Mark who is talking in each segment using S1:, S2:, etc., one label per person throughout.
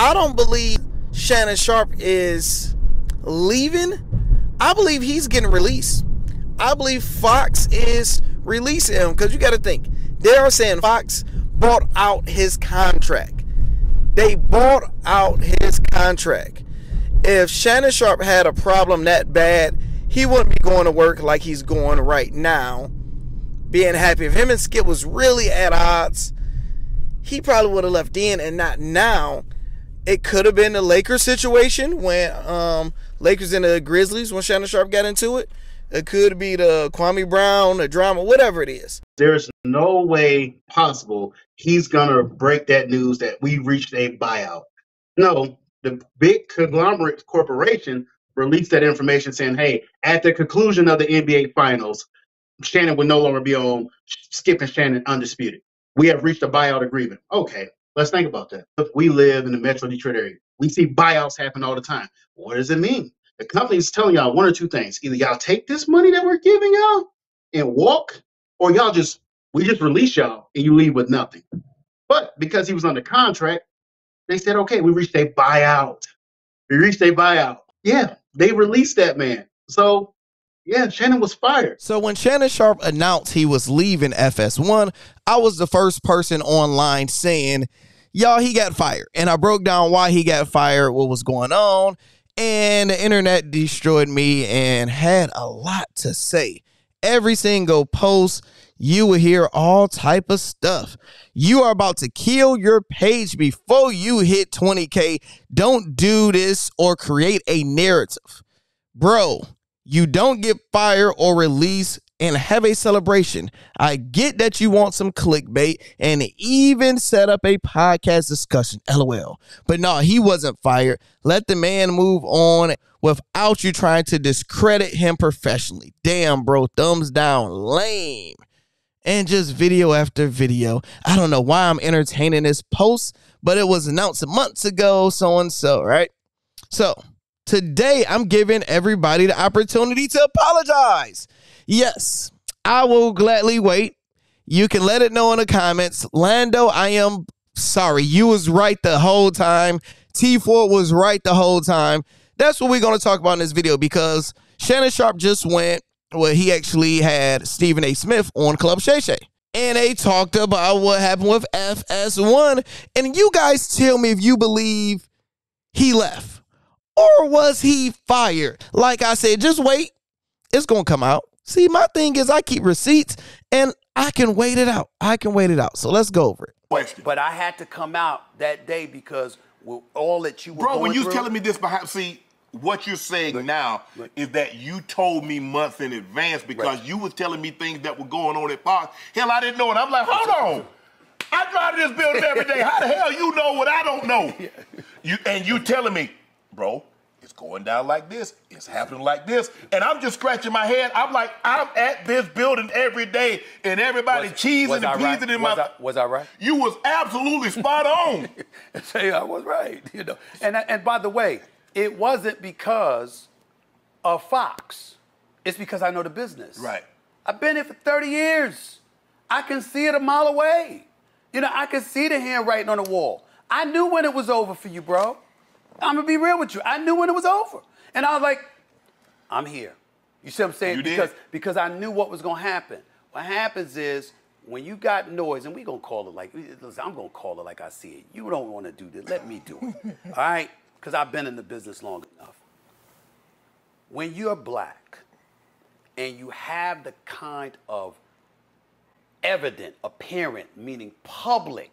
S1: I don't believe Shannon Sharpe is leaving. I believe he's getting released. I believe Fox is releasing him, because you got to think, they are saying Fox bought out his contract. They bought out his contract. If Shannon Sharpe had a problem that bad, he wouldn't be going to work like he's going right now, being happy. If him and Skip was really at odds, he probably would have left in and not now. It could have been the Lakers situation when Lakers and the Grizzlies when Shannon Sharpe got into it. It could be the Kwame Brown, the drama, whatever it is.
S2: There's no way possible he's going to break that news that we reached a buyout. No, the big conglomerate corporation released that information saying, hey, at the conclusion of the NBA Finals, Shannon would no longer be on Skip and Shannon Undisputed. We have reached a buyout agreement. Okay, let's think about that. If we live in the Metro Detroit area, we see buyouts happen all the time. What does it mean? The company's telling y'all one or two things. Either y'all take this money that we're giving y'all and walk, or we just release y'all and you leave with nothing. But because he was under contract, they said, okay, we reached a buyout. We reached a buyout. Yeah, they released that man. So, yeah, Shannon was fired.
S1: So when Shannon Sharpe announced he was leaving FS1, I was the first person online saying, y'all, he got fired. And I broke down why he got fired, what was going on. And the internet destroyed me and had a lot to say. Every single post, you will hear all type of stuff. You are about to kill your page before you hit 20K. Don't do this or create a narrative. Bro, you don't get fired or released and have a celebration. I get that you want some clickbait and even set up a podcast discussion, LOL. But no, he wasn't fired. Let the man move on without you trying to discredit him professionally. Damn, bro, thumbs down, lame. And just video after video. I don't know why I'm entertaining this post, but it was announced months ago, so and so, right? So today I'm giving everybody the opportunity to apologize. Yes, I will gladly wait. You can let it know in the comments. Lando, I am sorry. You was right the whole time. T4 was right the whole time. That's what we're going to talk about in this video, because Shannon Sharpe just went, well, he actually had Stephen A. Smith on Club Shay Shay. And they talked about what happened with FS1. And you guys tell me if you believe he left or was he fired. Like I said, just wait. It's going to come out. See, my thing is I keep receipts and I can wait it out. I can wait it out. So let's go over it.
S3: But I had to come out that day because with all that you were going
S4: when you was
S3: through,
S4: telling me this, see, what you're saying now is that you told me months in advance because you was telling me things that were going on at Fox. Hell, I didn't know it. I'm like, hold on. I drive this building every day. How the hell you know what I don't know? You telling me, bro, it's going down like this. It's happening like this. And I'm just scratching my head. I'm like, I'm at this building every day, and everybody cheesing and peasing in my...
S3: Was I right?
S4: You was absolutely spot on.
S3: Say I was right, you know. And by the way, it wasn't because of Fox. It's because I know the business.
S4: Right.
S3: I've been here for 30 years. I can see it a mile away. You know, I can see the handwriting on the wall. I knew when it was over for you, bro. I'm going to be real with you. I knew when it was over. And I was like, I'm here. You see what I'm saying?
S4: You did.
S3: Because I knew what was going to happen. What happens is when you got noise, and we're going to call it like, listen, I'm going to call it like I see it. You don't want to do this. Let me do it. All right? Because I've been in the business long enough. When you're black and you have the kind of evident, apparent, meaning public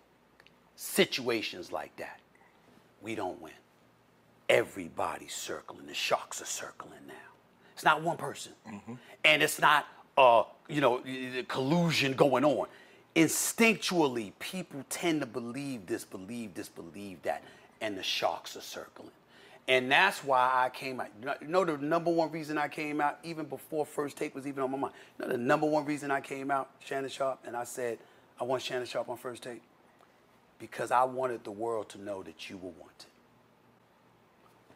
S3: situations like that, we don't win. Everybody's circling. The sharks are circling now. It's not one person. Mm-hmm. And it's not, collusion going on. Instinctually, people tend to believe this, believe that, and the sharks are circling. And that's why I came out. You know the number one reason I came out, even before First Take was even on my mind? You know the number one reason I came out, Shannon Sharpe, and I said, I want Shannon Sharpe on First Take? Because I wanted the world to know that you were wanted.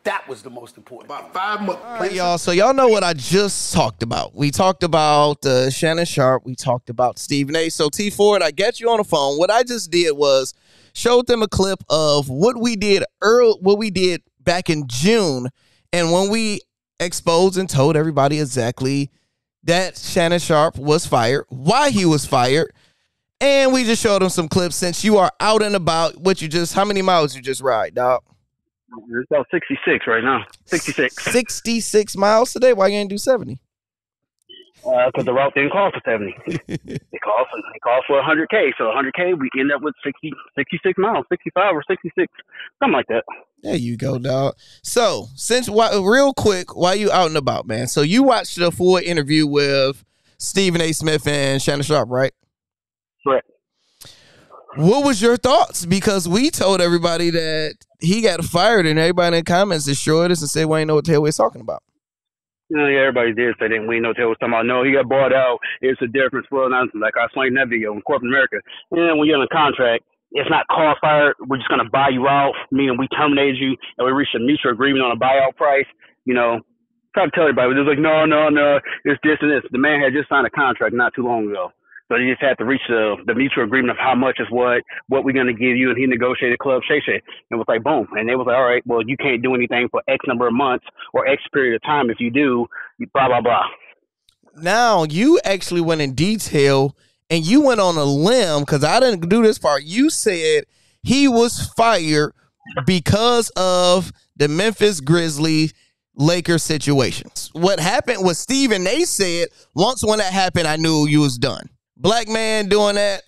S3: That was the most important
S4: About
S3: thing.
S4: 5 months.
S1: All right, y'all. So y'all know what I just talked about. We talked about Shannon Sharpe. We talked about Stephen A. So T Ford, I get you on the phone. What I just did was showed them a clip of what we did back in June, and when we exposed and told everybody exactly that Shannon Sharpe was fired, why he was fired, and we just showed them some clips. Since you are out and about, how many miles you just ride, dog?
S5: It's about 66 right now. 66.
S1: 66 miles today? Why you ain't do 70?
S5: Because the route didn't call for 70. It called for 100K. So 100K, we end up with 66 miles, 65 or 66, something like that.
S1: There you go, dog. So, real quick, while you out and about, man. So you watched the full interview with Stephen A. Smith and Shannon Sharpe, right?
S5: Correct.
S1: What was your thoughts? Because we told everybody that he got fired, and everybody in the comments destroyed us and said we ain't know what the hell we was talking about.
S5: Yeah, everybody did say that. We ain't know what the hell was talking about. No, he got bought out. It's a difference. Well, now, like I explained in that video in corporate America. And when you're in a contract, it's not call fired. We're just going to buy you out, meaning we terminated you, and we reached a mutual agreement on a buyout price. You know, try to tell everybody. It was like, no, it's this and this. The man had just signed a contract not too long ago. So they just had to reach the mutual agreement of how much is what we're going to give you. And he negotiated Club Shay Shay. And it was like, boom. And they was like, all right, well, you can't do anything for X number of months or X period of time. If you do, blah, blah, blah.
S1: Now, you actually went in detail and you went on a limb, because I didn't do this part. You said he was fired because of the Memphis Grizzlies Lakers situations. What happened was Stephen A. said, once when that happened, I knew you was done. Black man doing that,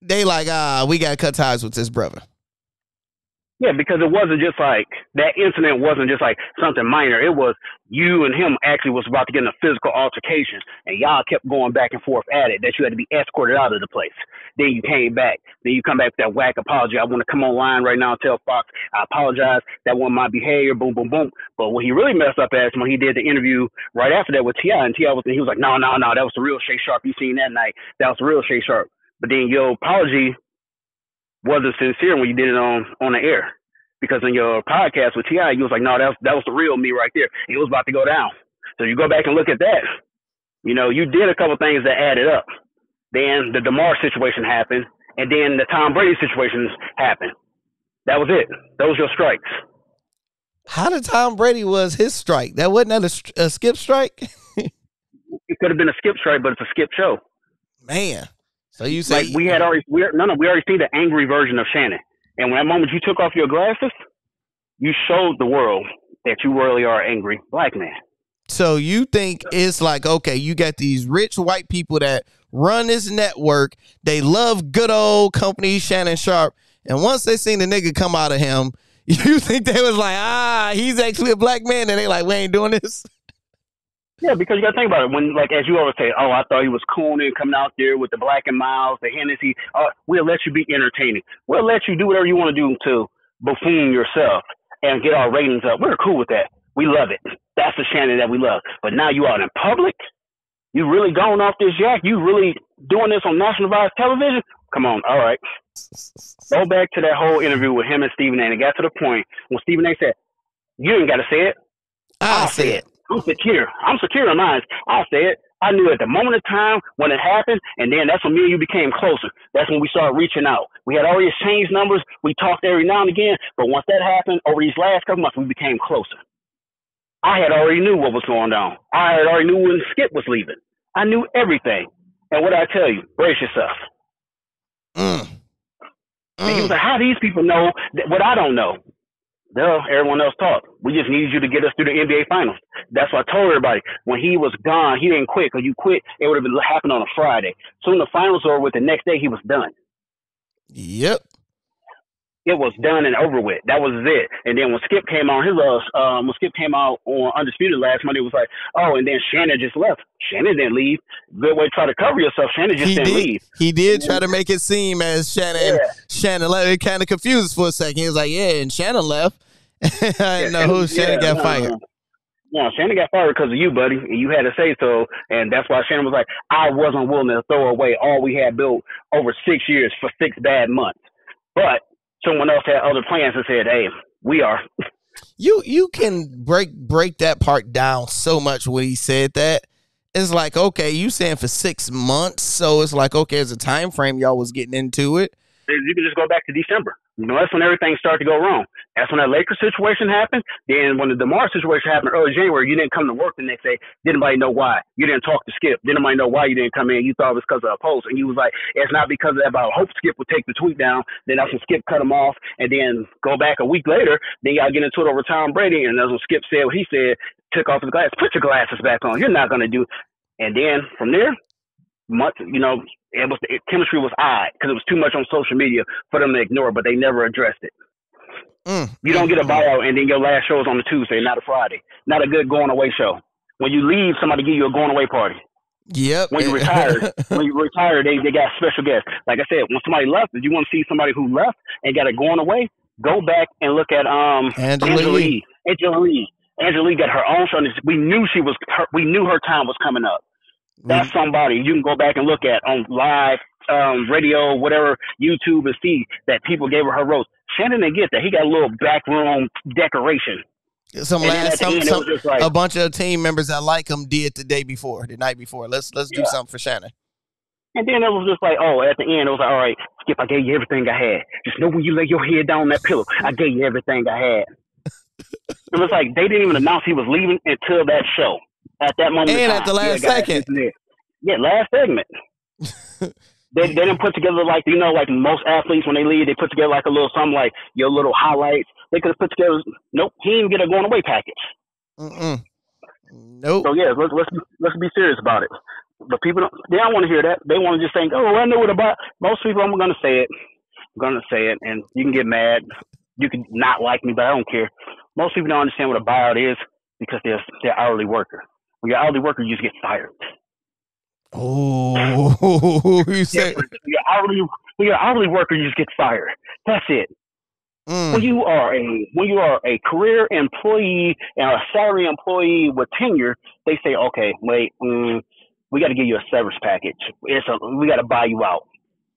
S1: they like, we got to cut ties with this brother.
S5: Yeah, because it wasn't just like, that incident wasn't just like something minor. It was you and him actually was about to get in a physical altercation, and y'all kept going back and forth at it, that you had to be escorted out of the place. Then you came back. Then you come back with that whack apology. I want to come online right now and tell Fox, I apologize. That wasn't my behavior, boom, boom, boom. But what he really messed up as when he did the interview right after that with T.I., and T.I. he was like, no, that was the real Shay Sharpe you seen that night. That was the real Shay Sharpe. But then your apology wasn't sincere when you did it on the air. Because in your podcast with T.I., you was like, no, that was the real me right there. It was about to go down. So you go back and look at that. You know, you did a couple things that added up. Then the DeMar situation happened, and then the Tom Brady situation happened. That was it. Those were your strikes.
S1: How did Tom Brady was his strike? That wasn't a skip strike?
S5: It could have been a skip strike, but it's a skip show.
S1: Man. So you say
S5: like we already seen the angry version of Shannon. And when that moment you took off your glasses, you showed the world that you really are an angry black man.
S1: So you think it's like, okay, you got these rich white people that run this network. They love good old company Shannon Sharpe. And once they seen the nigga come out of him, you think they was like, he's actually a black man. And they like, we ain't doing this.
S5: Yeah, because you got to think about it. When, like, as you always say, I thought he was cooning, coming out there with the Black and Miles, the Hennessy. We'll let you be entertaining. We'll let you do whatever you want to do to buffoon yourself and get our ratings up. We're cool with that. We love it. That's the Shannon that we love. But now you out in public? You really going off this yak? You really doing this on national television? Come on. All right. Go back to that whole interview with him and Stephen A. And it got to the point when Stephen A. said, you ain't got to say it. I'll say it. I'm secure in mine. I said, I knew at the moment of time when it happened, and then that's when me and you became closer. That's when we started reaching out. We had already exchanged numbers. We talked every now and again, but once that happened, over these last couple months, we became closer. I had already knew what was going on. I had already knew when Skip was leaving. I knew everything. And what I tell you, brace yourself. And he was like, how do these people know what I don't know? Everyone else talked. We just needed you to get us through the NBA Finals. That's what I told everybody. When he was gone, he didn't quit. Because you quit, it would have happened on a Friday. Soon the finals were with, the next day he was done.
S1: Yep.
S5: It was done and over with. That was it. And then when Skip came on on Undisputed last Monday, it was like, and then Shannon just left. Shannon didn't leave. Good way to try to cover yourself. Shannon just didn't leave.
S1: He did try to make it seem as Shannon left. It kind of confused for a second. He was like, and Shannon left. I didn't know who Shannon got fired.
S5: No, Shannon got fired because of you, buddy. And you had to say so. And that's why Shannon was like, I wasn't willing to throw away all we had built over 6 years for 6 bad months. But someone else had other plans and said, hey, we are.
S1: You can break that part down so much when he said that. It's like, okay, you saying for 6 months, so it's like, okay, there's a time frame y'all was getting into it.
S5: You can just go back to December. That's when everything started to go wrong. That's when that Lakers situation happened. Then when the DeMar situation happened early January, you didn't come to work the next day. Didn't nobody know why. You didn't talk to Skip. Didn't nobody know why you didn't come in. You thought it was because of a post. And you was like, it's not because of that, but I hope Skip would take the tweet down. Then that's when Skip cut him off. And then go back a week later, then y'all get into it over Tom Brady. And that's when Skip said what he said, took off his glasses. Put your glasses back on. You're not going to do. And then from there, chemistry was odd because it was too much on social media for them to ignore, but they never addressed it. You don't get a buyout and then your last show is on a Tuesday, not a Friday. Not a good going away show. When you leave, somebody give you a going away party.
S1: Yep.
S5: When you retire, they got special guests. Like I said, when somebody left, if you want to see somebody who left and got a going away, go back and look at Angela Lee. Angela Lee got her own show. We knew we knew her time was coming up. That's somebody you can go back and look at on live radio, whatever, YouTube, and see that people gave her rose. Shannon didn't get that. He got a little backroom decoration.
S1: A bunch of team members that like him did the night before. Let's do something for Shannon.
S5: And then it was just like, at the end, it was like, all right, Skip, I gave you everything I had. Just know when you lay your head down on that pillow, I gave you everything I had. It was like they didn't even announce he was leaving until that show. At that moment,
S1: and at the last second,
S5: last segment. They didn't put together like most athletes when they leave, they put together like a little something like your little highlights. They could have put together. Nope, he didn't get a going away package.
S1: Nope.
S5: So yeah, let's be serious about it. But people they don't want to hear that. They want to just think, oh, I know what about. Most people, I'm gonna say it, and you can get mad. You can not like me, but I don't care. Most people don't understand what a buyout is because they're hourly worker. When you're an hourly worker, you just get fired.
S1: Oh, you said
S5: when you're an hourly worker, you just get fired. That's it. When you are a career employee and a salary employee with tenure, they say, okay, wait, we got to give you a severance package. We got to buy you out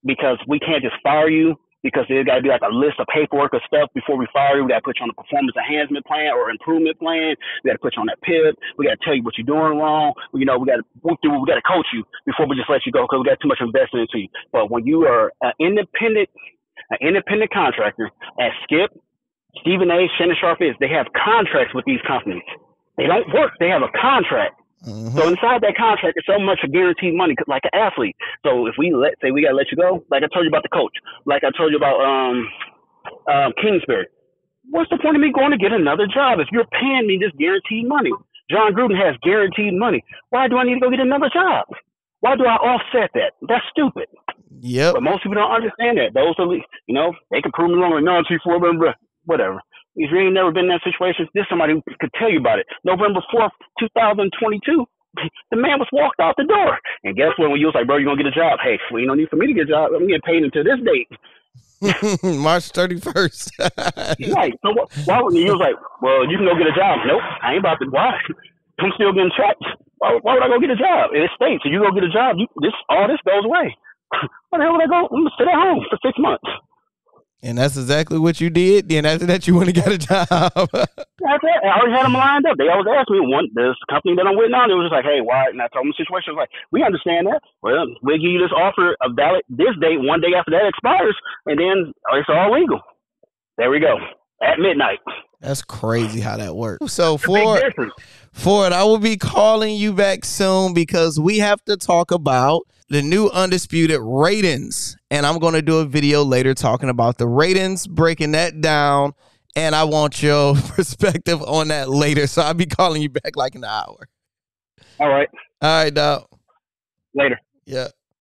S5: because we can't just fire you. Because there's got to be like a list of paperwork of stuff before we fire you. We got to put you on a performance enhancement plan or improvement plan. We got to put you on that PIP. We got to tell you what you're doing wrong. We got to coach you before we just let you go because we got too much investment into you. But when you are an independent contractor, as Skip, Stephen A., Shannon Sharpe they have contracts with these companies. They don't work. They have a contract. So inside that contract, it's so much guaranteed money, like an athlete. So if we got to let you go, like I told you about the coach, like I told you about Kingsbury, what's the point of me going to get another job if you're paying me this guaranteed money? John Gruden has guaranteed money. Why do I need to go get another job? Why do I offset that? That's stupid.
S1: Yep.
S5: But most people don't understand that. Those are, they can prove me wrong with non-T4, whatever. If you ain't never been in that situation, there's somebody who could tell you about it. November 4th, 2022, the man was walked out the door. And guess what? When you was like, bro, you're going to get a job. Hey, well, you don't need for me to get a job. I'm getting paid until this date.
S1: March 31st.
S5: Right. So why would you was like, well, you can go get a job. Nope, I ain't about to. Why? I'm still getting checked. Why would I go get a job? And it states, if you go get a job, all this goes away. Why the hell would I go? I'm going to sit at home for 6 months.
S1: And that's exactly what you did. Then after that, you went and got a job.
S5: That's it. I always had them lined up. They always asked me, this company that I'm with now, they was just like, hey, why? And I told them the situation. I was like, we understand that. Well, we'll give you this offer of valid this date, one day after that expires, and then it's all legal. There we go. At midnight.
S1: That's crazy how that works. So Ford, I will be calling you back soon because we have to talk about the new Undisputed ratings. And I'm going to do a video later talking about the ratings, breaking that down. And I want your perspective on that later. So I'll be calling you back like in an hour.
S5: All right.
S1: All right, dog.
S5: Later.
S1: Yeah.